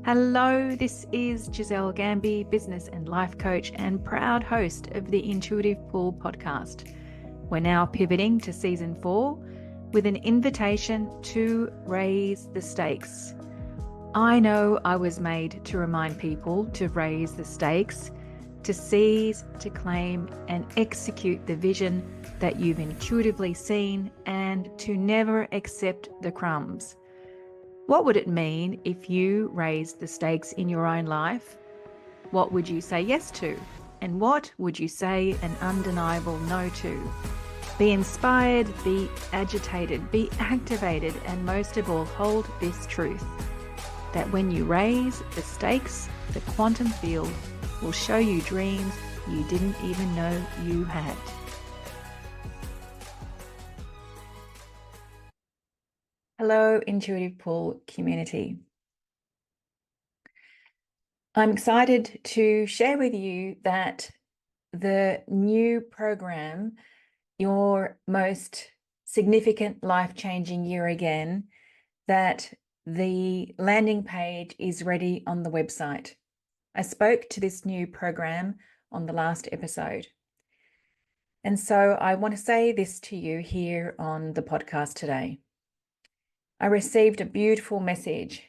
Hello, this is Giselle Gamby, business and life coach and proud host of the Intuitive Pull podcast. We're now pivoting to season 4 with an invitation to raise the stakes. I know I was made to remind people to raise the stakes, to seize, to claim, and execute the vision that you've intuitively seen, and to never accept the crumbs. What would it mean if you raised the stakes in your own life? What would you say yes to? And what would you say an undeniable no to? Be inspired, be agitated, be activated, and most of all, hold this truth, that when you raise the stakes, the quantum field will show you dreams you didn't even know you had. Hello, Intuitive Pull community. I'm excited to share with you that the new program, Your Most Significant Life-Changing Year Again, that the landing page is ready on the website. I spoke to this new program on the last episode. And so I want to say this to you here on the podcast today. I received a beautiful message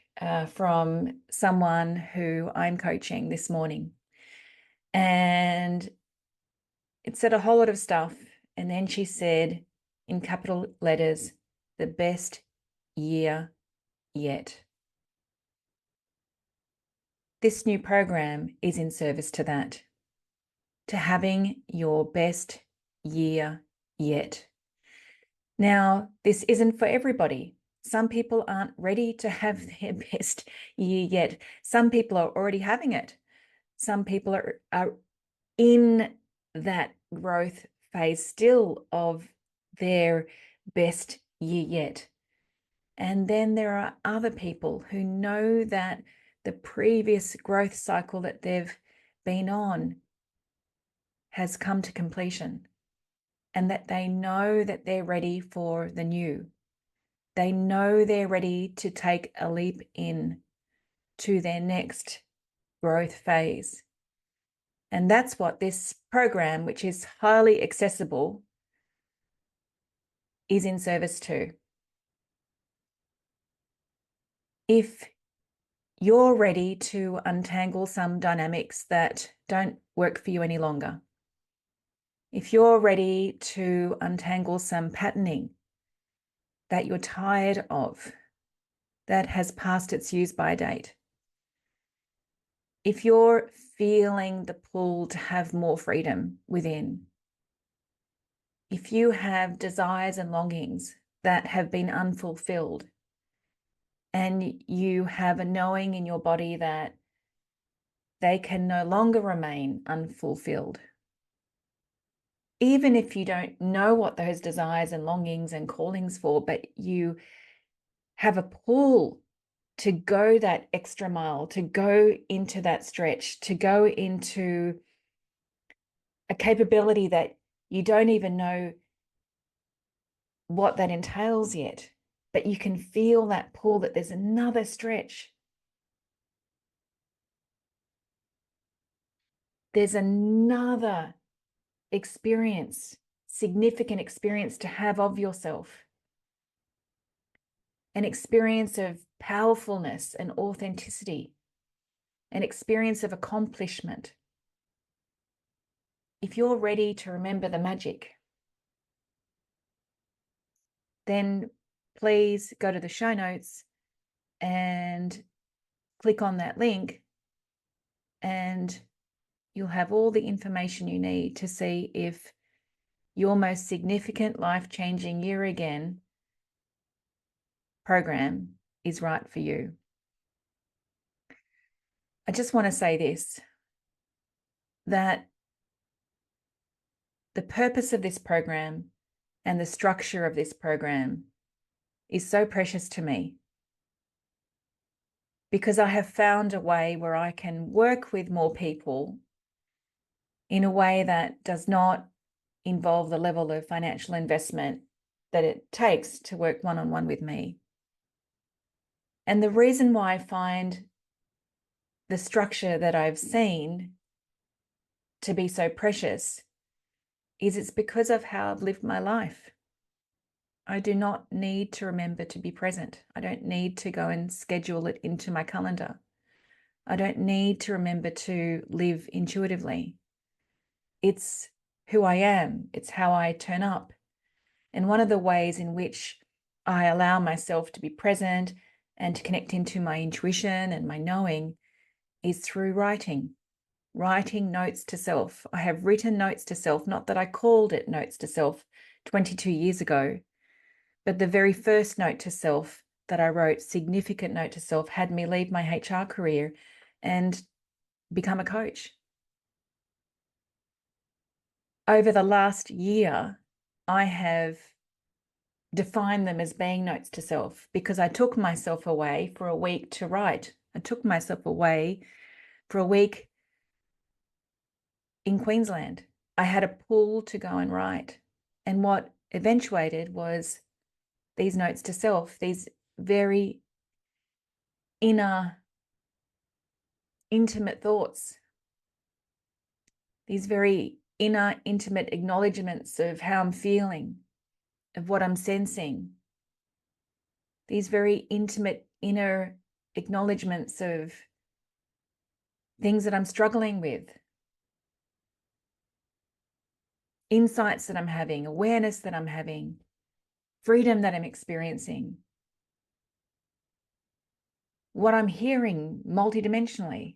from someone who I'm coaching this morning. And it said a whole lot of stuff. And then she said in capital letters, the best year yet. This new program is in service to that, to having your best year yet. Now, this isn't for everybody. Some people aren't ready to have their best year yet. Some people are already having it. Some people are in that growth phase still of their best year yet. And then there are other people who know that the previous growth cycle that they've been on has come to completion, and that they know that they're ready for the new. They know they're ready to take a leap in to their next growth phase. And that's what this program, which is highly accessible, is in service to. If you're ready to untangle some dynamics that don't work for you any longer, if you're ready to untangle some patterning that you're tired of, that has passed its use-by date, if you're feeling the pull to have more freedom within, if you have desires and longings that have been unfulfilled, and you have a knowing in your body that they can no longer remain unfulfilled, even if you don't know what those desires and longings and callings for, but you have a pull to go that extra mile, to go into that stretch, to go into a capability that you don't even know what that entails yet, but you can feel that pull, that there's another stretch. There's another experience, significant experience to have of yourself. An experience of powerfulness and authenticity, an experience of accomplishment. If you're ready to remember the magic, then please go to the show notes and click on that link, and you'll have all the information you need to see if your most significant life-changing year again program is right for you. I just want to say this, that the purpose of this program and the structure of this program is so precious to me, because I have found a way where I can work with more people in a way that does not involve the level of financial investment that it takes to work one-on-one with me. And the reason why I find the structure that I've seen to be so precious is it's because of how I've lived my life. I do not need to remember to be present. I don't need to go and schedule it into my calendar. I don't need to remember to live intuitively. It's who I am. It's how I turn up. And one of the ways in which I allow myself to be present and to connect into my intuition and my knowing is through writing notes to self. I have written notes to self, not that I called it notes to self 22 years ago, but the very first note to self that I wrote, significant note to self, had me leave my HR career and become a coach. Over the last year, I have defined them as being notes to self because I took myself away for a week to write. I took myself away for a week in Queensland. I had a pull to go and write. And what eventuated was these notes to self, these very inner, intimate thoughts, these very inner, intimate acknowledgements of how I'm feeling, of what I'm sensing, these very intimate inner acknowledgements of things that I'm struggling with, insights that I'm having, awareness that I'm having, freedom that I'm experiencing, what I'm hearing multidimensionally.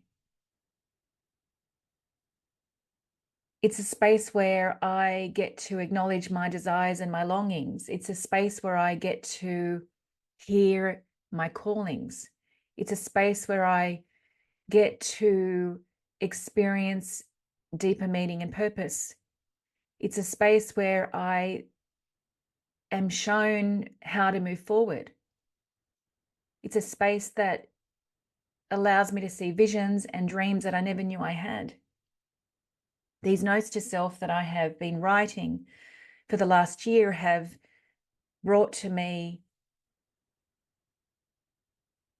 It's a space where I get to acknowledge my desires and my longings. It's a space where I get to hear my callings. It's a space where I get to experience deeper meaning and purpose. It's a space where I am shown how to move forward. It's a space that allows me to see visions and dreams that I never knew I had. These notes to self that I have been writing for the last year have brought to me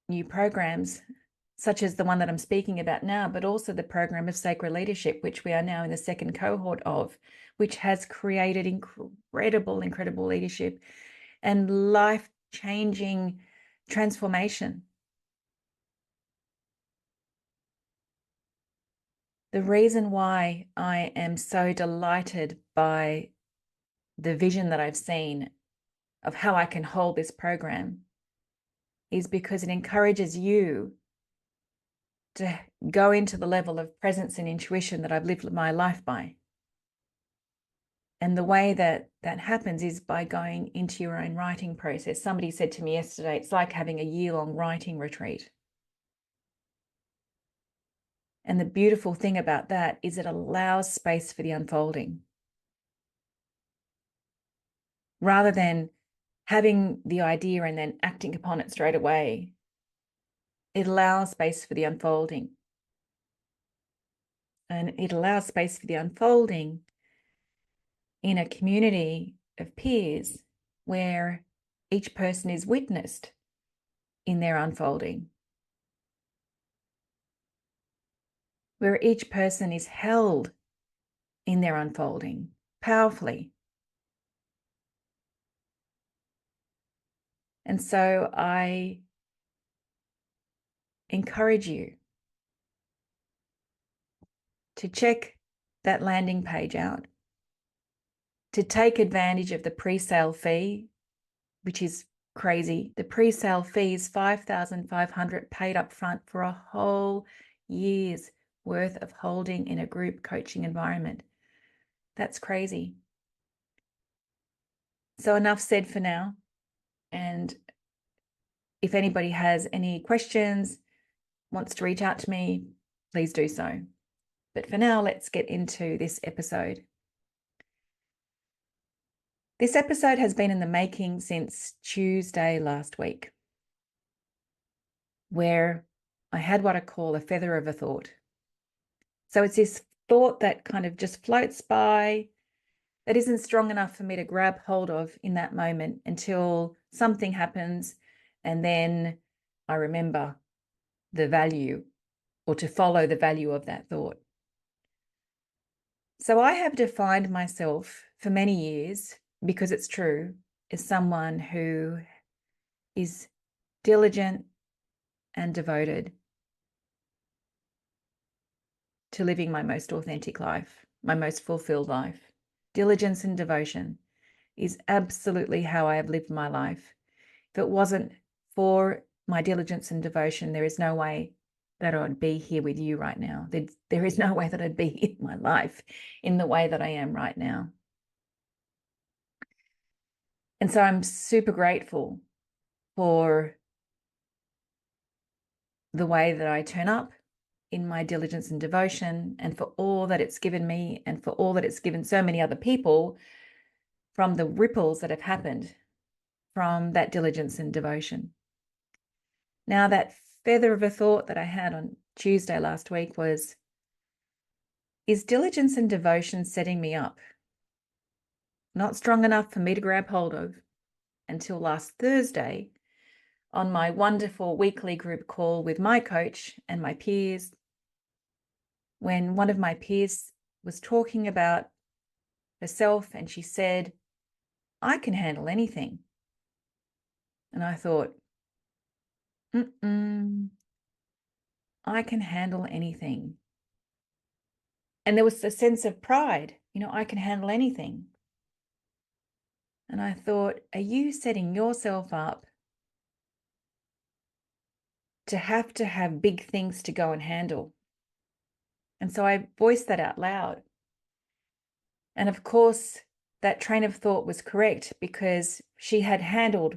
new programs, such as the one that I'm speaking about now, but also the program of sacred leadership, which we are now in the second cohort of, which has created incredible leadership and life-changing transformation. The reason why I am so delighted by the vision that I've seen of how I can hold this program is because it encourages you to go into the level of presence and intuition that I've lived my life by. And the way that that happens is by going into your own writing process. Somebody said to me yesterday, it's like having a year-long writing retreat. And the beautiful thing about that is it allows space for the unfolding. Rather than having the idea and then acting upon it straight away, it allows space for the unfolding. And it allows space for the unfolding in a community of peers where each person is witnessed in their unfolding, where each person is held in their unfolding powerfully. And so I encourage you to check that landing page out, to take advantage of the pre-sale fee, which is crazy. The pre-sale fee is $5,500 paid up front for a whole year's worth of holding in a group coaching environment. That's crazy. So enough said for now. And if anybody has any questions, wants to reach out to me, please do so. But for now, let's get into this episode. This episode has been in the making since Tuesday last week, where I had what I call a feather of a thought. So it's this thought that kind of just floats by, that isn't strong enough for me to grab hold of in that moment until something happens, and then I remember the value or to follow the value of that thought. So I have defined myself for many years, because it's true, as someone who is diligent and devoted to living my most authentic life, my most fulfilled life. Diligence and devotion is absolutely how I have lived my life. If it wasn't for my diligence and devotion, there is no way that I'd be here with you right now. There is no way that I'd be in my life in the way that I am right now. And so I'm super grateful for the way that I turn up in my diligence and devotion, and for all that it's given me, and for all that it's given so many other people, from the ripples that have happened from that diligence and devotion. Now, that feather of a thought that I had on Tuesday last week was, is diligence and devotion setting me up? Not strong enough for me to grab hold of until last Thursday on my wonderful weekly group call with my coach and my peers, when one of my peers was talking about herself and she said, I can handle anything. And I thought, I can handle anything. And there was a sense of pride, I can handle anything. And I thought, are you setting yourself up to have big things to go and handle? And so I voiced that out loud. And of course, that train of thought was correct, because she had handled,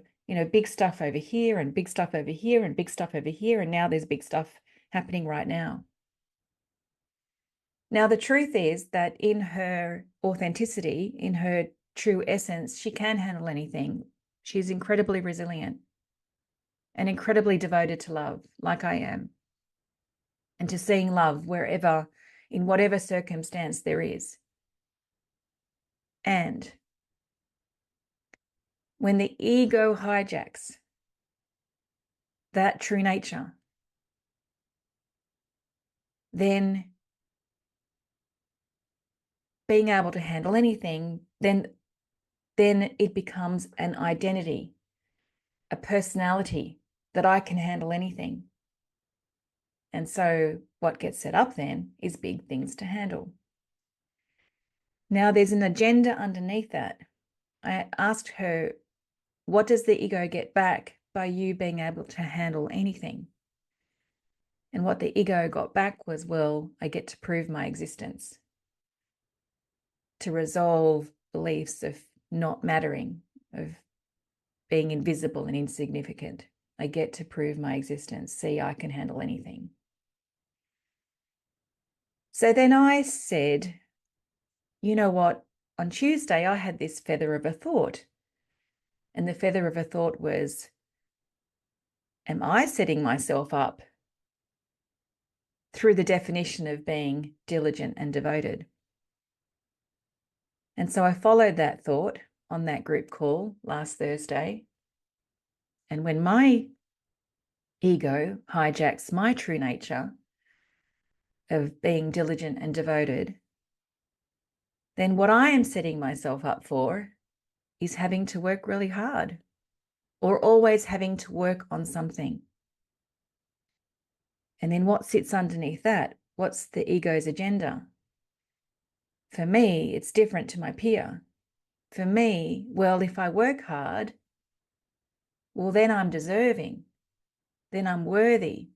big stuff over here and big stuff over here and big stuff over here. And now there's big stuff happening right now. Now, the truth is that in her authenticity, in her true essence, she can handle anything. She's incredibly resilient and incredibly devoted to love, like I am, and to seeing love wherever, in whatever circumstance there is. And when the ego hijacks that true nature, then being able to handle anything, then it becomes an identity, a personality, that I can handle anything. And so what gets set up then is big things to handle. Now, there's an agenda underneath that. I asked her, what does the ego get back by you being able to handle anything? And what the ego got back was, well, I get to prove my existence, to resolve beliefs of not mattering, of being invisible and insignificant. I get to prove my existence. See, I can handle anything. So then I said, you know what? On Tuesday, I had this feather of a thought. And the feather of a thought was, am I setting myself up through the definition of being diligent and devoted? And so I followed that thought on that group call last Thursday. And when my ego hijacks my true nature of being diligent and devoted, then what I am setting myself up for is having to work really hard, or always having to work on something. And then what sits underneath that? What's the ego's agenda? For me, it's different to my peer. For me, well, if I work hard, well, then I'm deserving. Then I'm worthy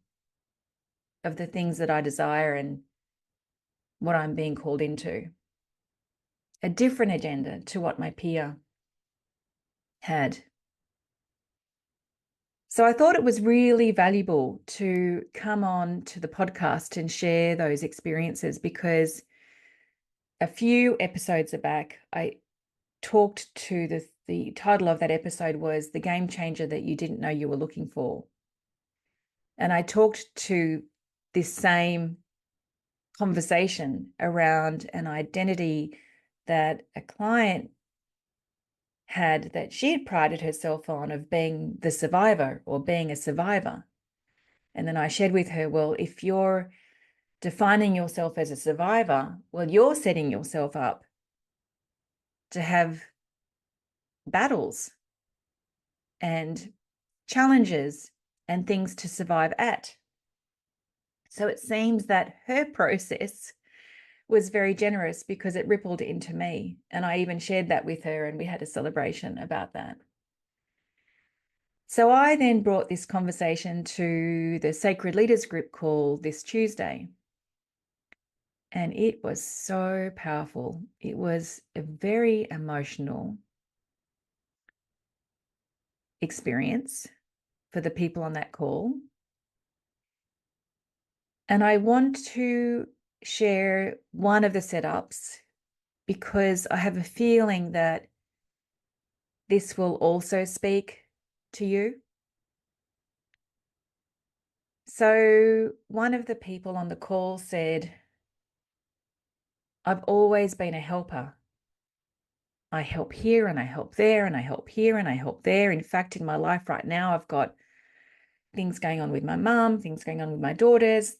of the things that I desire and what I'm being called into. A different agenda to what my peer had. So I thought it was really valuable to come on to the podcast and share those experiences, because a few episodes back, I talked to the title of that episode was The Game Changer That You Didn't Know You Were Looking For. And I talked to this same conversation around an identity that a client had, that she had prided herself on, of being the survivor or being a survivor. And then I shared with her, well, if you're defining yourself as a survivor, well, you're setting yourself up to have battles and challenges and things to survive at. So it seems that her process was very generous because it rippled into me. And I even shared that with her, and we had a celebration about that. So I then brought this conversation to the Sacred Leaders group call this Tuesday. And it was so powerful. It was a very emotional experience for the people on that call. And I want to share one of the setups because I have a feeling that this will also speak to you. So one of the people on the call said, I've always been a helper. I help here and I help there and I help here and I help there. In fact, in my life right now, I've got things going on with my mum, things going on with my daughters.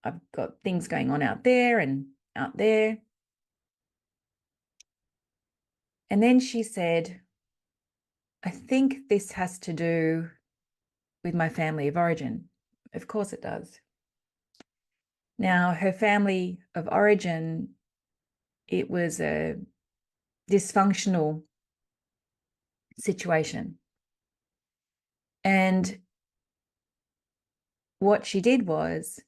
I've got things going on out there and out there. And then she said, I think this has to do with my family of origin. Of course it does. Now, her family of origin, it was a dysfunctional situation. And what she did was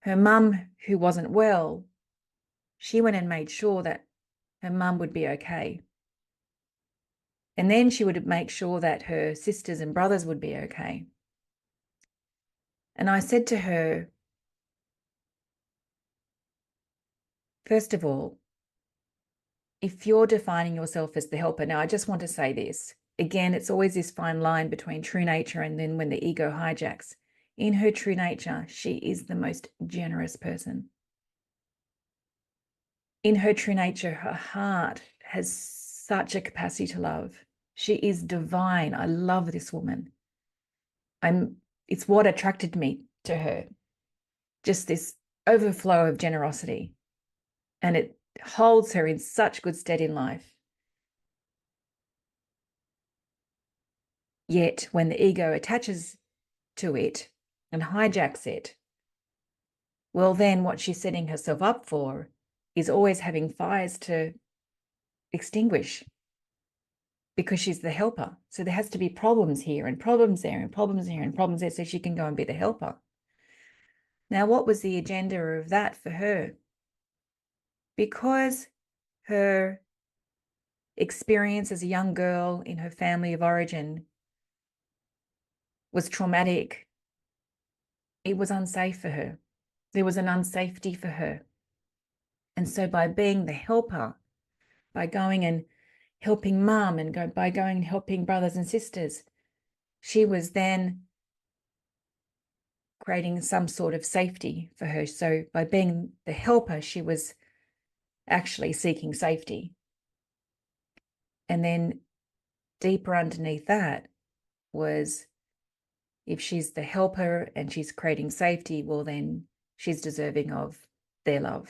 her mum, who wasn't well, she went and made sure that her mum would be okay. And then she would make sure that her sisters and brothers would be okay. And I said to her, first of all, if you're defining yourself as the helper, now I just want to say this. Again, it's always this fine line between true nature and then when the ego hijacks. In her true nature, she is the most generous person. In her true nature, her heart has such a capacity to love. She is divine. I love this woman. It's what attracted me to her. Just this overflow of generosity. And it holds her in such good stead in life. Yet when the ego attaches to it and hijacks it, well, then what she's setting herself up for is always having fires to extinguish because she's the helper. So there has to be problems here and problems there and problems here and problems there so she can go and be the helper. Now, what was the agenda of that for her? Because her experience as a young girl in her family of origin was traumatic, it was unsafe for her. There was an unsafety for her. And so by being the helper, by going and helping mum and by going and helping brothers and sisters, she was then creating some sort of safety for her. So by being the helper, she was actually seeking safety. And then deeper underneath that was, if she's the helper and she's creating safety, well, then she's deserving of their love.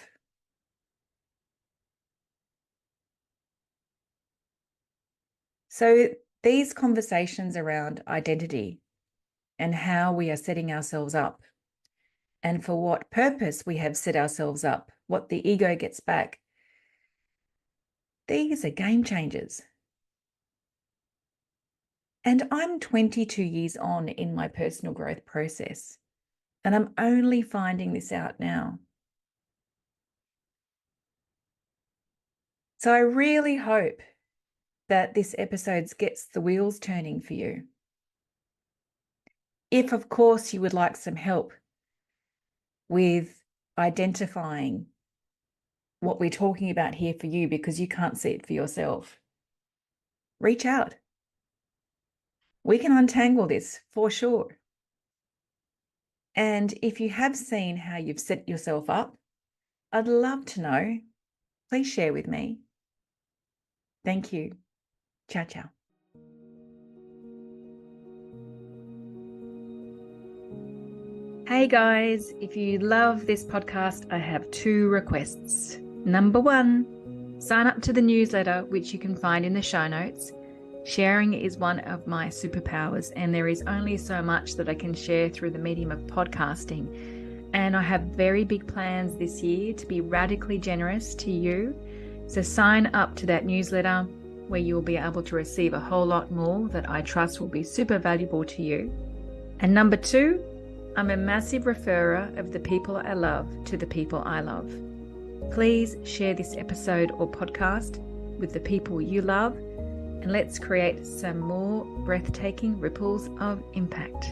So these conversations around identity and how we are setting ourselves up and for what purpose we have set ourselves up, what the ego gets back, these are game changers. And I'm 22 years on in my personal growth process, and I'm only finding this out now. So I really hope that this episode gets the wheels turning for you. If, of course, you would like some help with identifying what we're talking about here for you because you can't see it for yourself, reach out. We can untangle this for sure. And if you have seen how you've set yourself up, I'd love to know. Please share with me. Thank you. Ciao, ciao. Hey guys, if you love this podcast, I have 2 requests. Number 1, sign up to the newsletter, which you can find in the show notes. Sharing is one of my superpowers, and there is only so much that I can share through the medium of podcasting. And I have very big plans this year to be radically generous to you. So sign up to that newsletter where you'll be able to receive a whole lot more that I trust will be super valuable to you. And number 2, I'm a massive referrer of the people I love to the people I love. Please share this episode or podcast with the people you love, and let's create some more breathtaking ripples of impact.